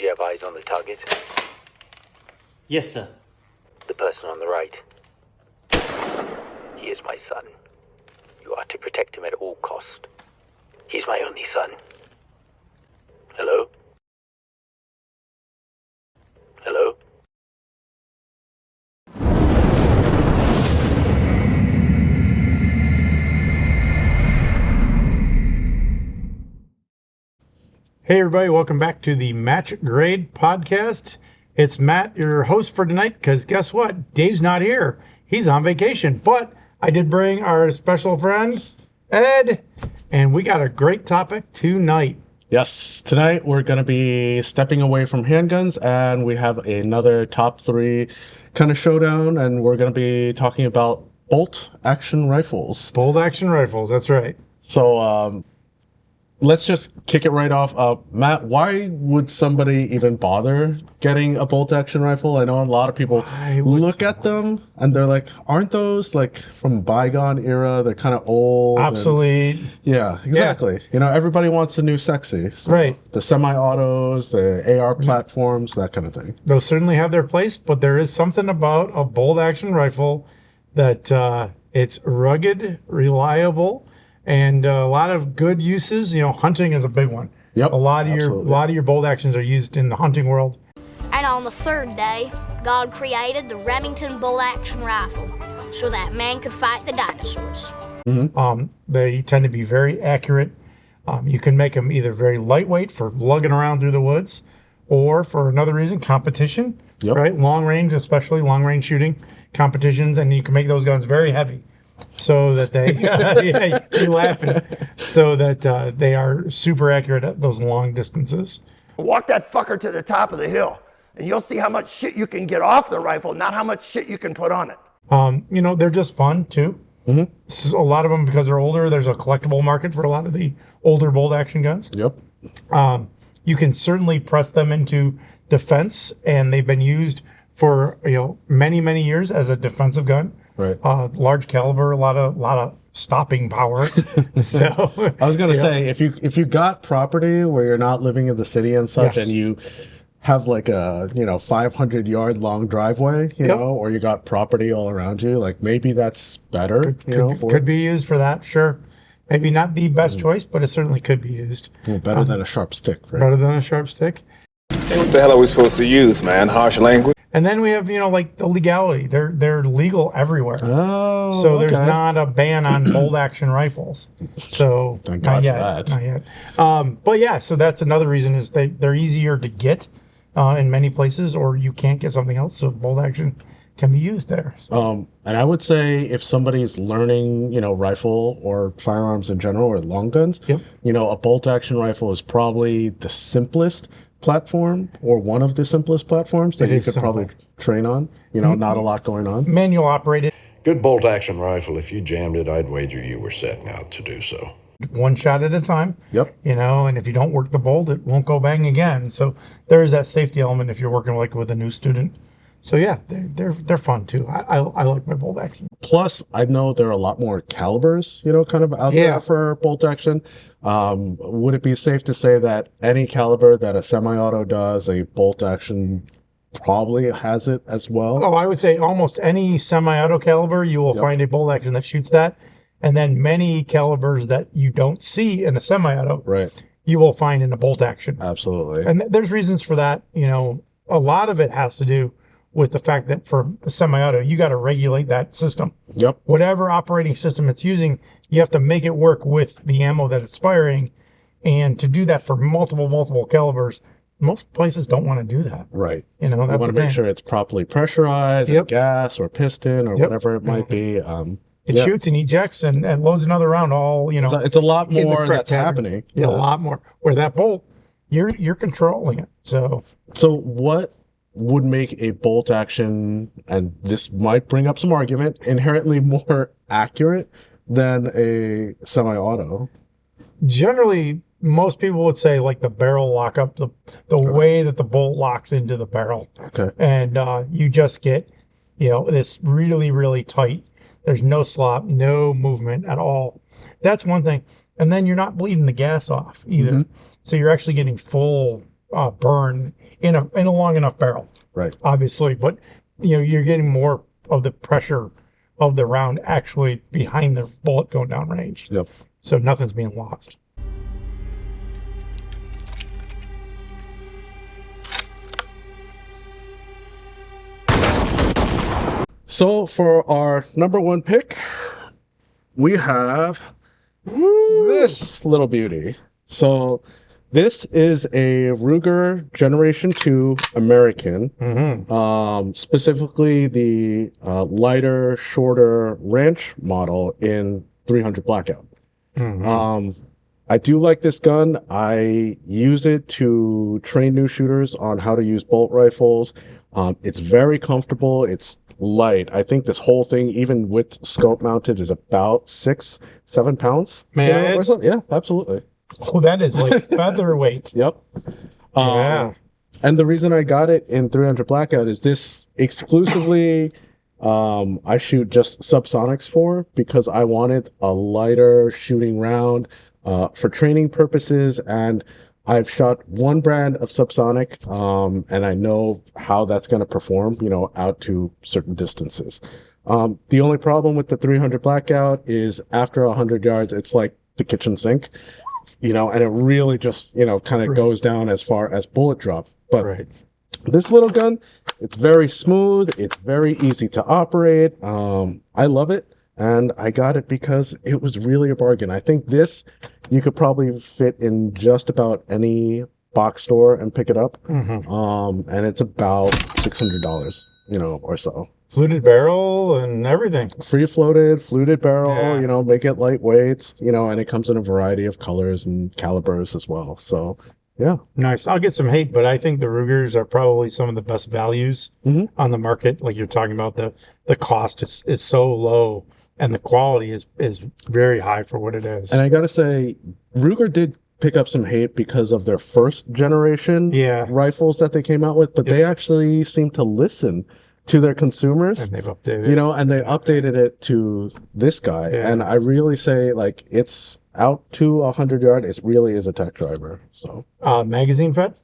Do you have eyes on the target? Yes, sir. The person on the right. He is my son. You are to protect him at all cost. He's my only son. Hello? Hello? Hey everybody, welcome back to the Match Grade Podcast. It's Matt, your host for tonight, because guess what? Dave's not here. He's on vacation, but I did bring our special friend, Ed, and we got a great topic tonight. Yes, tonight we're going to be stepping away from handguns, and we have another top 3 kind of showdown, and we're going to be talking about bolt action rifles. Bolt action rifles, that's right. So let's just kick it right off. Matt, why would somebody even bother getting a bolt action rifle? I know a lot of people look at them and they're like, aren't those like from bygone era? They're kind of old. Obsolete. Yeah, exactly. Yeah. You know, everybody wants the new sexy. So right. The semi-autos, the AR platforms, that kind of thing. Those certainly have their place, but there is something about a bolt action rifle that it's rugged, reliable, and a lot of good uses. You know, hunting is a big one. Yep. A lot of your bolt actions are used in the hunting world. And on the third day, God created the Remington bolt action rifle so that man could fight the dinosaurs. Mm-hmm. They tend to be very accurate. You can make them either very lightweight for lugging around through the woods, or for another reason, competition. Yep. Right, long range, especially long range shooting competitions, and you can make those guns very heavy, so that they yeah, you're laughing, so that they are super accurate at those long distances. Walk that fucker to the top of the hill, and you'll see how much shit you can get off the rifle, not how much shit you can put on it. You know, they're just fun too. Mm-hmm. So a lot of them, because they're older, there's a collectible market for a lot of the older bolt action guns. Yep. You can certainly press them into defense, and they've been used for many years as a defensive gun. Right. Large caliber, a lot of stopping power. So I was gonna say, if you got property where you're not living in the city and such, yes. and you have like a 500-yard long driveway, you know, or you got property all around you, like maybe that's better. Could be used for that, sure. Maybe not the best choice, but it certainly could be used. Well, better than a sharp stick, right? Better than a sharp stick. Hey, what the hell are we supposed to use, man? Harsh language? And then we have, like the legality. They're legal everywhere. Oh, so there's not a ban on bolt action rifles. So Thank God not for that. Not yet. But yeah, so that's another reason is they're easier to get in many places, or you can't get something else. So bolt action can be used there. So. And I would say if somebody's learning, rifle or firearms in general or long guns, a bolt action rifle is probably the simplest platform, or one of the simplest platforms that you could probably train on. Not a lot going on. Manual operated. Good bolt action rifle. If you jammed it, I'd wager you were setting out to do so. One shot at a time. Yep. And if you don't work the bolt, it won't go bang again. So there is that safety element if you're working like with a new student. So yeah, they're fun too. I like my bolt action. Plus, I know there are a lot more calibers, kind of out there for bolt action. Would it be safe to say that any caliber that a semi-auto does, a bolt action probably has it as well? Oh, I would say almost any semi-auto caliber, you will find a bolt action that shoots that. And then many calibers that you don't see in a semi-auto, right, you will find in a bolt action. Absolutely. And there's reasons for that. A lot of it has to do with the fact that for a semi-auto, you got to regulate that system. Yep. Whatever operating system it's using, you have to make it work with the ammo that it's firing. And to do that for multiple calibers, most places don't want to do that. Right. That's you want to make sure it's properly pressurized, gas or piston or whatever it might be. It shoots and ejects and loads another round all, It's a lot more that's happening. Yeah, a lot more. Where that bolt, you're controlling it. So what would make a bolt action, and this might bring up some argument, inherently more accurate than a semi-auto? Generally, most people would say like the barrel lockup, the way that the bolt locks into the barrel. Okay. And you just get, this really, really tight. There's no slop, no movement at all. That's one thing. And then you're not bleeding the gas off either. Mm-hmm. So you're actually getting full burn in a long enough barrel. Right. Obviously, but you're getting more of the pressure of the round actually behind the bullet going down range. Yep. So nothing's being lost. So for our number one pick, we have this little beauty. So this is a Ruger Generation 2 American, specifically the lighter, shorter Ranch model in 300 Blackout. I do like this gun. I use it to train new shooters on how to use bolt rifles. It's very comfortable. It's light. I think this whole thing, even with scope mounted, is about 6-7 pounds. May I add? Yeah, absolutely. Oh, that is like featherweight. Yep. Yeah. And the reason I got it in 300 Blackout is this exclusively I shoot just subsonics for, because I wanted a lighter shooting round for training purposes, and I've shot one brand of subsonic, and I know how that's going to perform, out to certain distances. The only problem with the 300 Blackout is after 100 yards, it's like the kitchen sink, and it really just, kind of goes down as far as bullet drop. But this little gun, it's very smooth. It's very easy to operate. I love it. And I got it because it was really a bargain. I think this, you could probably fit in just about any box store and pick it up. And it's about $600, or so. Fluted barrel and everything. Free floated, fluted barrel, make it lightweight, and it comes in a variety of colors and calibers as well. So, yeah. Nice. I'll get some hate, but I think the Rugers are probably some of the best values on the market. Like you're talking about, the cost is so low and the quality is very high for what it is. And I got to say, Ruger did pick up some hate because of their first generation rifles that they came out with, but they actually seem to listen to their consumers. And they've updated and they updated it to this guy. And I really say, like, it's out to 100 yard. It really is a tech driver. So magazine fed?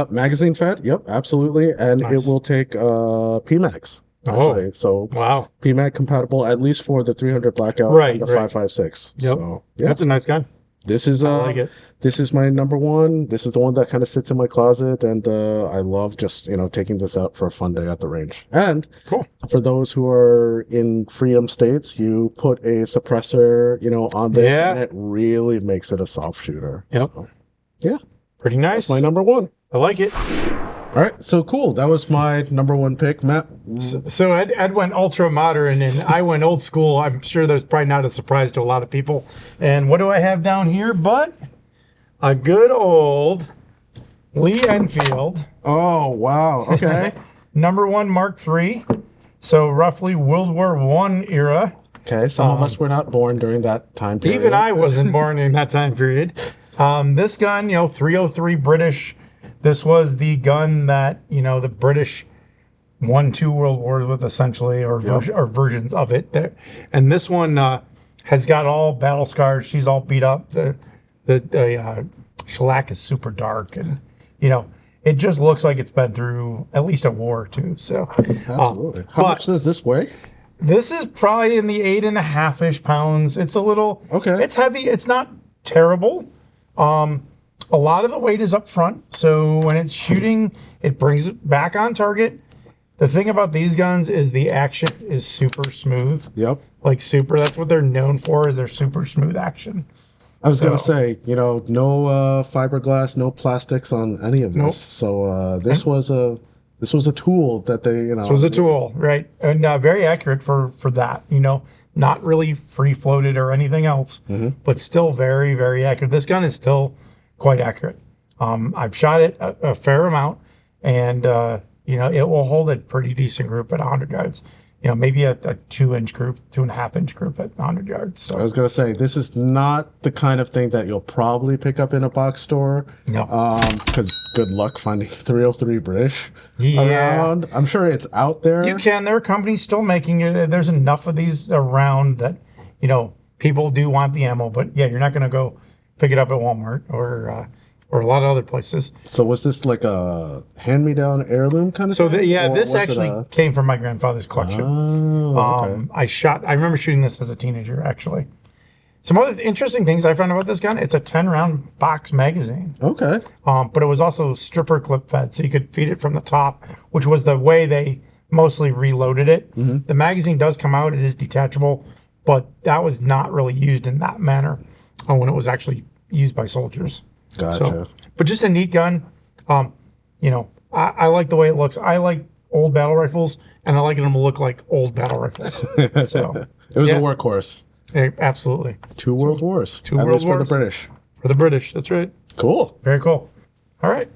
Magazine fed, yep, absolutely. And it will take PMags. Actually. So wow, PMAG compatible, at least for the 300 Blackout and the 5.56. Yep. So, That's a nice gun. This is I like it. This is my number one. This is the one that kind of sits in my closet, and I love just taking this out for a fun day at the range. And for those who are in freedom states, you put a suppressor on this, and it really makes it a soft shooter. Yep. So, yeah, pretty nice. That's my number one. I like it. All right, so cool. That was my number one pick, Matt. So Ed went ultra modern and I went old school. I'm sure there's probably not a surprise to a lot of people. And what do I have down here but a good old Lee Enfield. Oh, wow. Okay. Number 1 Mark III. So roughly World War I era. Okay, some of us were not born during that time period. Even I wasn't born in that time period. This gun, 303 British. This was the gun that, the British won 2 world wars with, essentially, or versions of it. And this one has got all battle scars. She's all beat up. The shellac is super dark. And, it just looks like it's been through at least a war or two. So, absolutely. How much does this weigh? This is probably in the 8.5-ish pounds. It's a little... Okay. It's heavy. It's not terrible. A lot of the weight is up front, so when it's shooting, it brings it back on target. The thing about these guns is the action is super smooth. Yep. Like super, that's what they're known for, is their super smooth action. I was going to say, no fiberglass, no plastics on any of this. Nope. So this was a tool that they, This was a tool, right? And very accurate for that, not really free floated or anything else, but still very, very accurate. This gun is still quite accurate. I've shot it a fair amount, and it will hold a pretty decent group at 100 yards. Maybe a 2-inch group, 2.5-inch group at 100 yards. So I was going to say, this is not the kind of thing that you'll probably pick up in a box store. No. Because good luck finding 303 British around. I'm sure it's out there. You can. There are companies still making it. There's enough of these around that, people do want the ammo. But yeah, you're not going to go pick it up at Walmart or or a lot of other places. So was this like a hand-me-down heirloom kind of So thing? Or this was it actually came from my grandfather's collection. Oh, okay. I remember shooting this as a teenager, actually. Some other interesting things I found about this gun, it's a 10-round box magazine. Okay. But it was also stripper clip fed, so you could feed it from the top, which was the way they mostly reloaded it. The magazine does come out, it is detachable, but that was not really used in that manner when it was actually used by soldiers. Gotcha. So, but just a neat gun. You know, I like the way it looks. I like old battle rifles, and I like them to look like old battle rifles. So It was yeah. a workhorse. Absolutely. 2 world wars. Two At world least for wars. the British. For the British, that's right. Cool. Very cool. All right.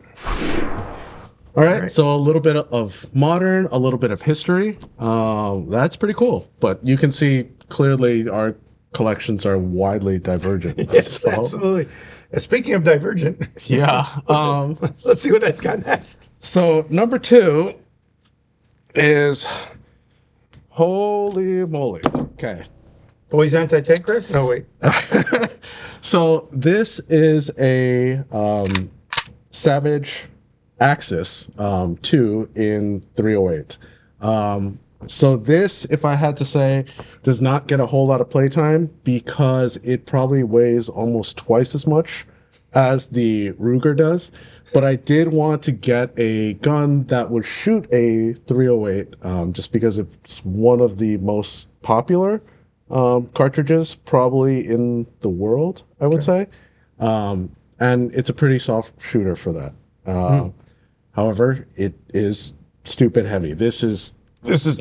All right, so a little bit of modern, a little bit of history. That's pretty cool. But you can see clearly our collections are widely divergent. Yes, So, absolutely. Speaking of divergent, yeah. let's see what that's got next. So number 2 is holy moly. Okay. Boys Anti-Tank Grip? No, wait. So this is a Savage Axis 2 in 308. So this, if I had to say, does not get a whole lot of playtime because it probably weighs almost twice as much as the Ruger does. But I did want to get a gun that would shoot a 308 just because it's one of the most popular cartridges probably in the world, I would say. And it's a pretty soft shooter for that. However, it is stupid heavy. This is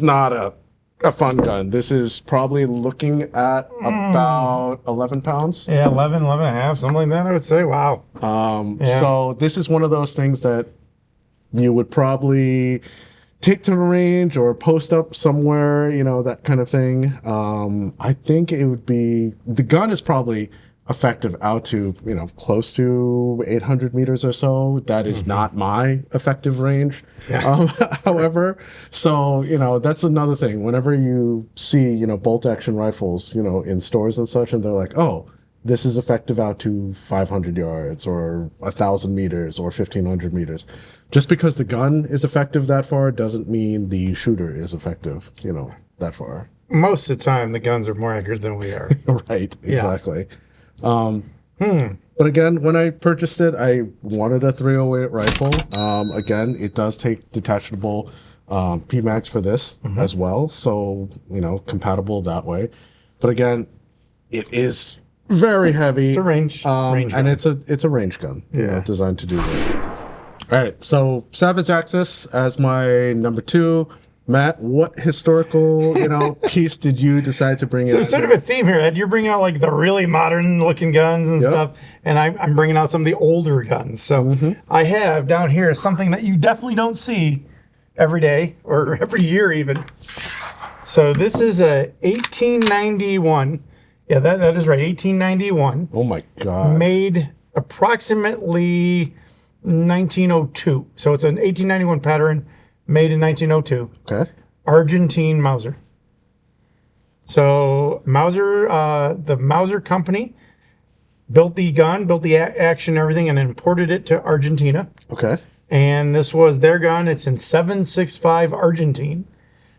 not a fun gun. This is probably looking at about 11 pounds. Yeah, 11 and a half, something like that, I would say. Wow. Yeah. So this is one of those things that you would probably take to the range or post up somewhere, you know, that kind of thing. I think it would be, the gun is probably effective out to, you know, close to 800 meters or so. That is not my effective range. Yeah. However, so, you know, that's another thing. Whenever you see, you know, bolt action rifles, you know, in stores and such, and they're like, oh, this is effective out to 500 yards or 1,000 meters or 1,500 meters. Just because the gun is effective that far doesn't mean the shooter is effective, you know, that far. Most of the time, the guns are more accurate than we are. Right, exactly. But again, when I purchased it, I wanted a 308 rifle. Again, it does take detachable PMags for this as well. So, you know, compatible that way. But again, it is very heavy. It's a range and gun. it's a range gun, you know, designed to do that. All right, so Savage Axis as my number 2. Matt, what historical, you know, piece did you decide to bring in? So there's sort of a theme here, Ed. You're bringing out like the really modern looking guns and stuff, and I'm bringing out some of the older guns. So I have down here something that you definitely don't see every day or every year even. So this is a 1891. Yeah, that is right, 1891. Oh my God. Made approximately 1902. So it's an 1891 pattern. Made in 1902. Okay. Argentine Mauser. So Mauser, the Mauser company built the gun, built the action, everything, and imported it to Argentina. Okay. And this was their gun. It's in 765 Argentine.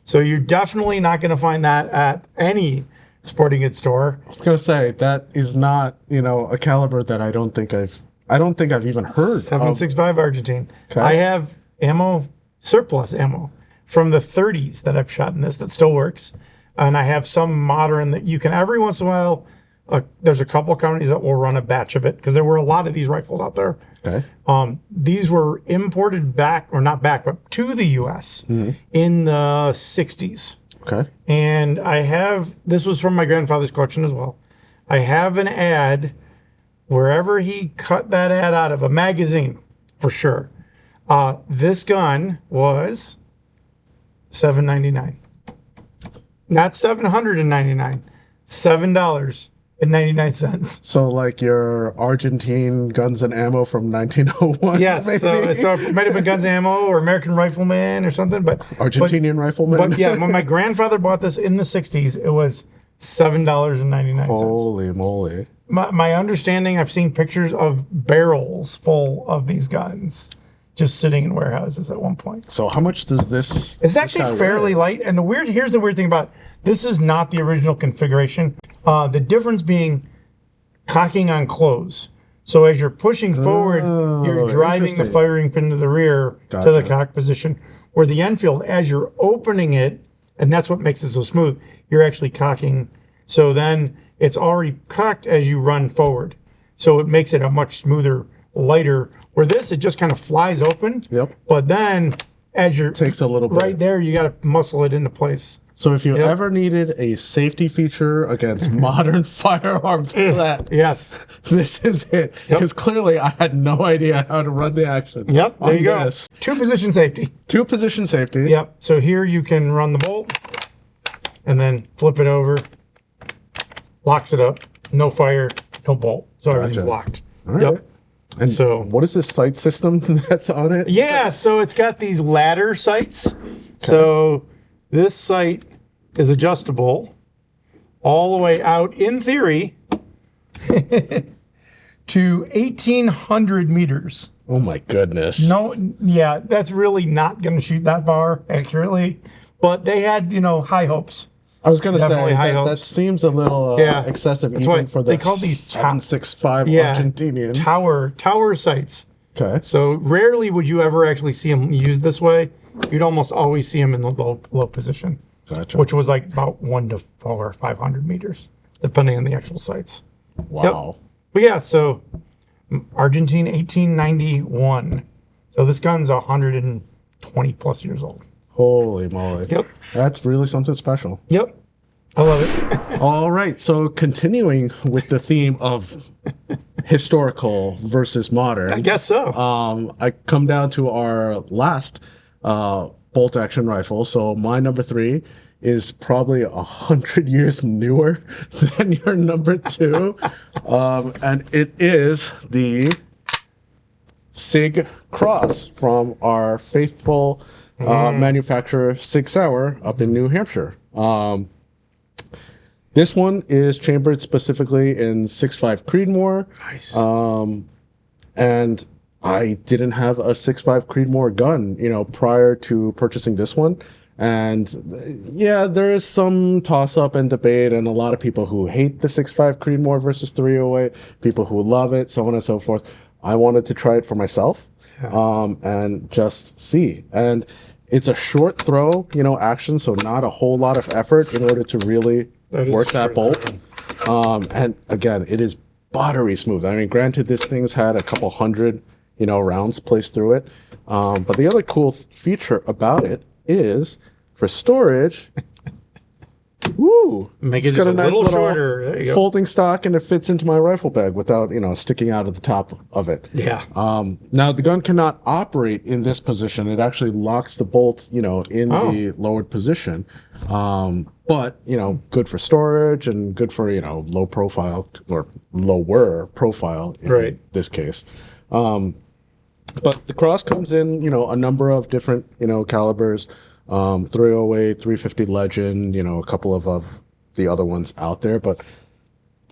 So you're definitely not going to find that at any sporting goods store. I was gonna say that is not, you know, a caliber that I don't think I've even heard. 765 Argentine. Okay. I have ammo, surplus ammo from the 30s that I've shot in this that still works. And I have some modern that you can, every once in a while, there's a couple of companies that will run a batch of it because there were a lot of these rifles out there. Okay. These were imported back, or not back, but to the U.S. in the 60s. Okay. And I have, this was from my grandfather's collection as well. I have an ad, wherever he cut that ad out of, a magazine, for sure. This gun was $7.99. Not $799. $7.99. So like your Argentine guns and ammo from 1901. Yes, maybe? so it might have been Guns and Ammo or American Rifleman or something, but Argentinian Rifleman. But yeah, when my grandfather bought this in the 60s, it was $7.99. Holy moly. My understanding, I've seen pictures of barrels full of these guns just sitting in warehouses at one point. So how much does this? It's actually this guy fairly weigh? light. And here's the weird thing about it. This is not the original configuration. The difference being cocking on close. So as you're pushing forward, you're driving the interesting. firing pin to the rear to the cock position. Where the Enfield, as you're opening it, and that's what makes it so smooth, you're actually cocking. So then it's already cocked as you run forward. So it makes it a much smoother, lighter. Where this, it just kind of flies open. Yep. But then as you're Takes a little bit. right there, you got to muscle it into place. So if you Yep. ever needed a safety feature against modern firearm flat, Yes. this is it. Because clearly I had no idea how to run the action. Yep. There on you go. this. 2-position safety. 2-position safety. Yep. So here you can run the bolt and then flip it over, locks it up, no fire, no bolt. So everything's Gotcha. locked. All right. Yep. And So- what is this sight system that's on it? Yeah, so it's got these ladder sights. So this sight is adjustable all the way out, in theory, to 1,800 meters. Oh my goodness. No, yeah, that's really not going to shoot that far accurately. But they had, high hopes. I was going to say Definitely high that hopes. seems a little Yeah. excessive That's even why for the they call these 765 Yeah, Argentinian. tower sights. Okay. So rarely would you ever actually see them used this way. You'd almost always see them in the low position, Gotcha. which was like about 1 to 4 or 500 meters, depending on the actual sights. Wow. But yeah, so Argentine 1891. So this gun's 120 plus years old. Holy moly. Yep. That's really something special. Yep. I love it. All right. So continuing with the theme of historical versus modern. I guess so. I come down to our last bolt action rifle. So my number 3 is probably 100 years newer than your number 2. And it is the SIG Cross from our faithful manufacturer Sig Sauer up in New Hampshire. This one is chambered specifically in 6.5 Creedmoor. Nice. And I didn't have a 6.5 Creedmoor gun, prior to purchasing this one. And yeah, there is some toss up and debate, and a lot of people who hate the 6.5 Creedmoor versus 308, people who love it, so on and so forth. I wanted to try it for myself, and just see. And it's a short throw, action, so not a whole lot of effort in order to really work that bolt. And again, it is buttery smooth. I mean, granted, this thing's had a couple hundred, rounds placed through it. But the other cool feature about it is for storage. Woo! Make it it's just got a little shorter. There you go. Folding stock, and it fits into my rifle bag without, sticking out of the top of it. Yeah. Now the gun cannot operate in this position. It actually locks the bolt, in the lowered position. But good for storage and good for low profile or lower profile in this case. But the Cross comes in a number of different calibers. 308, 350 Legend, a couple of the other ones out there. But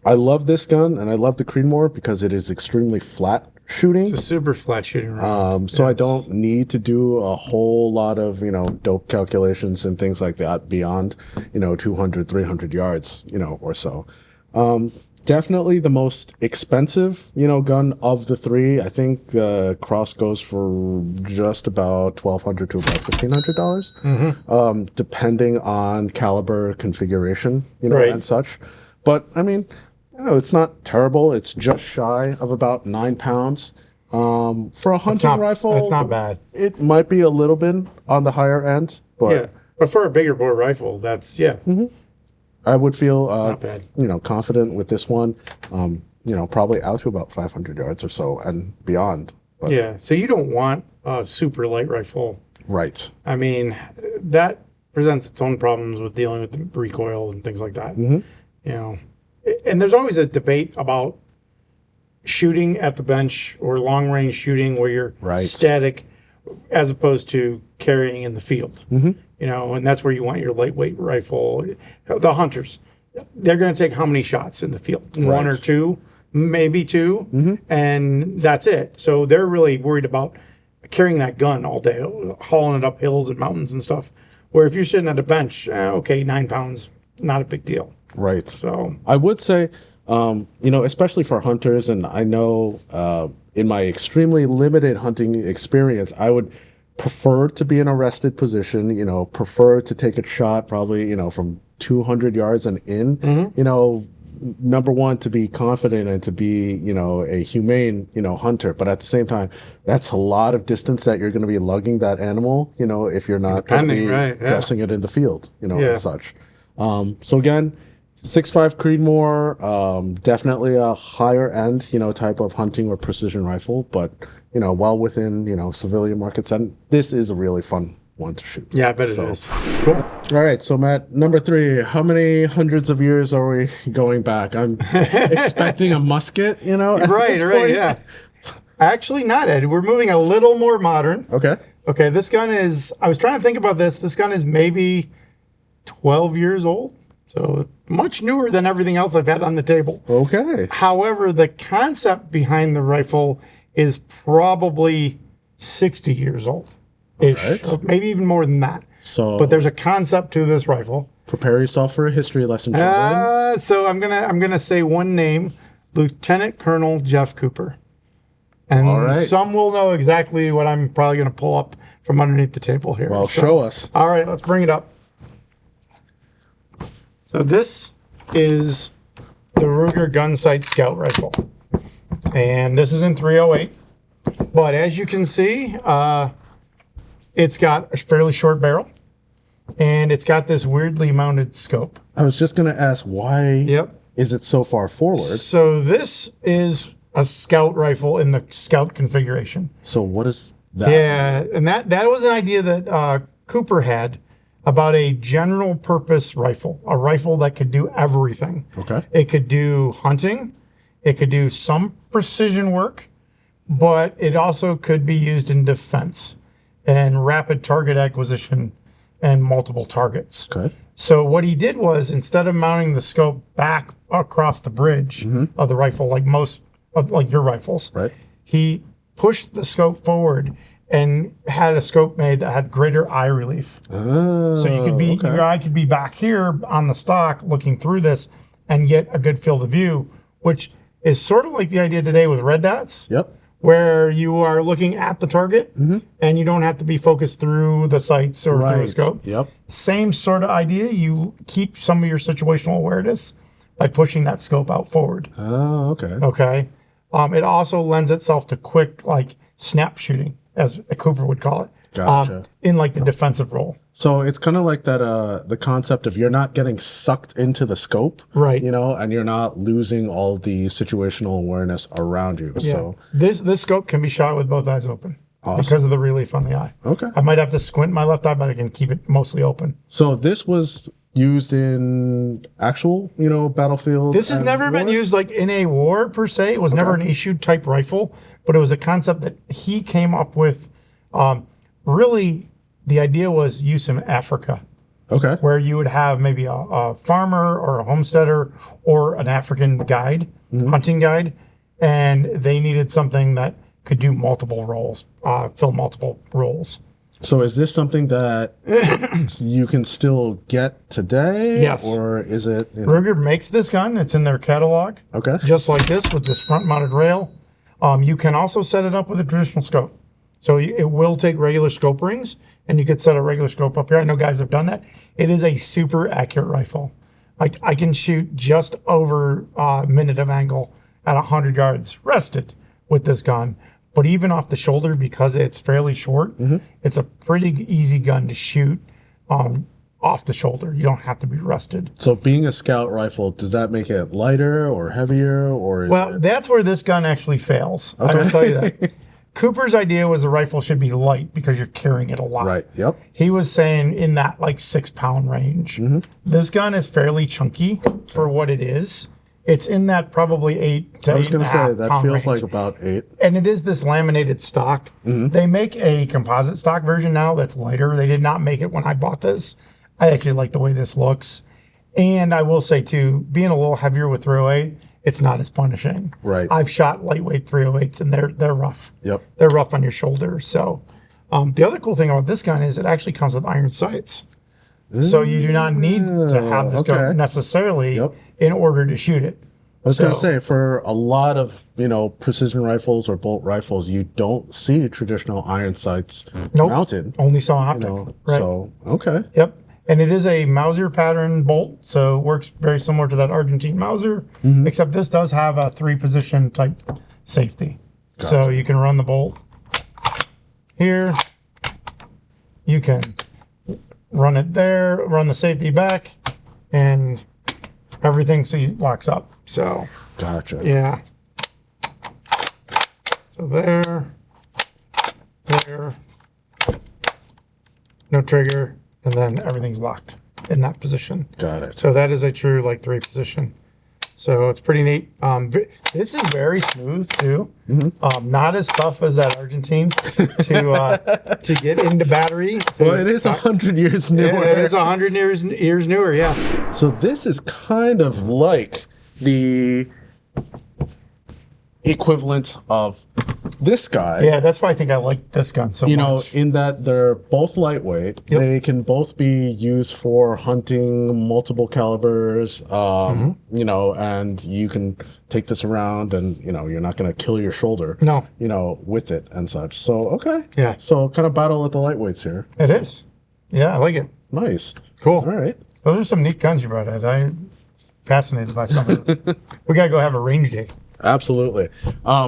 I love this gun, and I love the Creedmoor because it is extremely flat shooting. It's a super flat shooting round. So I don't need to do a whole lot of, dope calculations and things like that beyond, 200, 300 yards, or so. Definitely the most expensive, gun of the 3. I think the Cross goes for just about $1,200 to about $1,500, depending on caliber configuration, and such. But I mean, it's not terrible. It's just shy of about 9 pounds. For a hunting rifle, That's not bad. It might be a little bit on the higher end, but Yeah. But for a bigger bore rifle, that's, I would feel, not bad. confident with this one. Probably out to about 500 yards or so and beyond. But, Yeah. So you don't want a super light rifle. Right. I mean, that presents its own problems with dealing with the recoil and things like that. And there's always a debate about shooting at the bench or long range shooting where you're static as opposed to carrying in the field. And that's where you want your lightweight rifle. The hunters, they're going to take how many shots in the field? One or Right. two, maybe two, and that's it. So they're really worried about carrying that gun all day, hauling it up hills and mountains and stuff. Where if you're sitting at a bench, okay, 9 pounds, not a big deal. Right. So I would say, especially for hunters, and I know in my extremely limited hunting experience, I would prefer to be in a rested position, prefer to take a shot probably, from 200 yards and in, number one, to be confident and to be, a humane, hunter. But at the same time, that's a lot of distance that you're going to be lugging that animal, if you're not going to be dressing it in the field, and such. So again, 6.5 Creedmoor, definitely a higher end, type of hunting or precision rifle, but, well within, civilian markets. And this is a really fun one to shoot. yeah, I bet it is. Cool. All right, so Matt, number 3, how many hundreds of years are we going back? I'm expecting a musket, at this point. Yeah. Actually, not, Ed. We're moving a little more modern. Okay, this gun is, I was trying to think about this. This gun is maybe 12 years old. So much newer than everything else I've had on the table. Okay. However, the concept behind the rifle is probably 60 years old. Ish. Or maybe even more than that. But there's a concept to this rifle. Prepare yourself for a history lesson. So I'm gonna say one name, Lieutenant Colonel Jeff Cooper. And some will know exactly what I'm probably gonna pull up from underneath the table here. Well, show us. All right, let's bring it up. So this is the Ruger Gunsight Scout rifle. And this is in 308. But as you can see, it's got a fairly short barrel, and it's got this weirdly mounted scope. I was just going to ask, why is it so far forward? So this is a scout rifle in the scout configuration. So what is that? Yeah, and that was an idea that Cooper had about a general purpose rifle, a rifle that could do everything. Okay. It could do hunting, it could do some precision work, but it also could be used in defense and rapid target acquisition and multiple targets. Okay. So what he did was, instead of mounting the scope back across the bridge of the rifle, like most of like your rifles, he pushed the scope forward and had a scope made that had greater eye relief. So you could be your eye could be back here on the stock looking through this and get a good field of view, which is sort of like the idea today with red dots. Yep. Where you are looking at the target and you don't have to be focused through the sights or through a scope. Yep. Same sort of idea. You keep some of your situational awareness by pushing that scope out forward. Oh, okay. Okay. It also lends itself to quick, like, snap shooting, as Cooper would call it. Gotcha. In like the defensive role. So it's kind of like that, the concept of you're not getting sucked into the scope, right? And you're not losing all the situational awareness around you. Yeah. So this scope can be shot with both eyes open because of the relief on the eye. Okay. I might have to squint my left eye, but I can keep it mostly open. So this was used in actual, battlefield. This has never been used like in a war per se. It was never an issued type rifle, but it was a concept that he came up with. Really, the idea was use in Africa. Okay. Where you would have maybe a farmer or a homesteader or an African guide, hunting guide, and they needed something that could do multiple roles, fill multiple roles. So is this something that you can still get today? Yes. Or is it? Ruger makes this gun. It's in their catalog. Okay. Just like this with this front-mounted rail. You can also set it up with a traditional scope. So it will take regular scope rings, and you could set a regular scope up here. I know guys have done that. It is a super accurate rifle. I can shoot just over a minute of angle at 100 yards rested with this gun. But even off the shoulder, because it's fairly short, it's a pretty easy gun to shoot off the shoulder. You don't have to be rested. So being a scout rifle, does that make it lighter or heavier? Or that's where this gun actually fails. Okay. I will tell you that. Cooper's idea was the rifle should be light because you're carrying it a lot. Right, yep. He was saying in that like 6 pound range. This gun is fairly chunky for what it is. It's in that probably 8 to 8.5 pound range. I was going to say, that feels like about 8. And it is this laminated stock. They make a composite stock version now that's lighter. They did not make it when I bought this. I actually like the way this looks. And I will say too, being a little heavier with 308, it's not as punishing. Right. I've shot lightweight 308s and they're rough. Yep. They're rough on your shoulder. So the other cool thing about this gun is it actually comes with iron sights. So you do not need to have this gun necessarily in order to shoot it. I was going to say, for a lot of, precision rifles or bolt rifles, you don't see traditional iron sights mounted. Only saw optic. Right. So, okay. Yep. And it is a Mauser pattern bolt, so it works very similar to that Argentine Mauser, except this does have a 3-position type safety. Gotcha. So you can run the bolt here. You can run it there, run the safety back, and everything locks up. So, gotcha. Yeah. So there, no trigger. And then everything's locked in that position. Got it. So that is a true 3 position. So it's pretty neat. This is very smooth too. Not as tough as that Argentine to get into battery. Well, it is 100 years newer. Yeah, it is 100 years newer. Yeah. So this is kind of like the equivalent of this guy. Yeah, that's why I think I like this gun so much. In that they're both lightweight. Yep. They can both be used for hunting multiple calibers, and you can take this around and, you're not going to kill your shoulder, with it and such. So, okay. Yeah. So kind of battle at the lightweights here. It is. Yeah, I like it. Nice. Cool. All right. Those are some neat guns you brought, Ed. I'm fascinated by some of this. We got to go have a range day. Absolutely.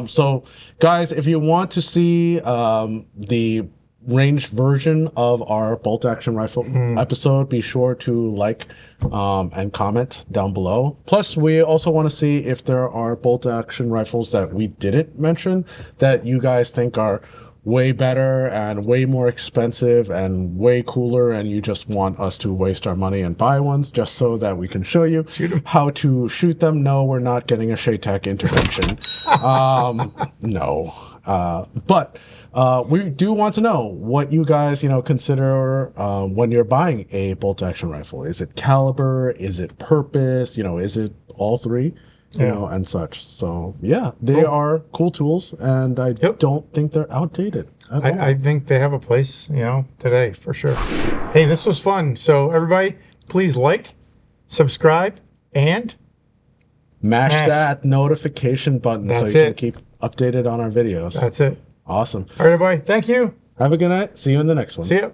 So, guys, if you want to see the ranged version of our bolt action rifle episode, be sure to like and comment down below. Plus, we also want to see if there are bolt action rifles that we didn't mention that you guys think are way better and way more expensive and way cooler, and you just want us to waste our money and buy ones just so that we can show you how to shoot them. No, we're not getting a Shaytek intervention. No. But we do want to know what you guys, consider when you're buying a bolt action rifle. Is it caliber? Is it purpose? Is it all three? And such. So, yeah, they are cool tools, and I don't think they're outdated. I think they have a place, today for sure. Hey, this was fun. So, everybody, please like, subscribe, and mash that notification button so you can keep updated on our videos. That's it. Awesome. All right, everybody. Thank you. Have a good night. See you in the next one. See ya.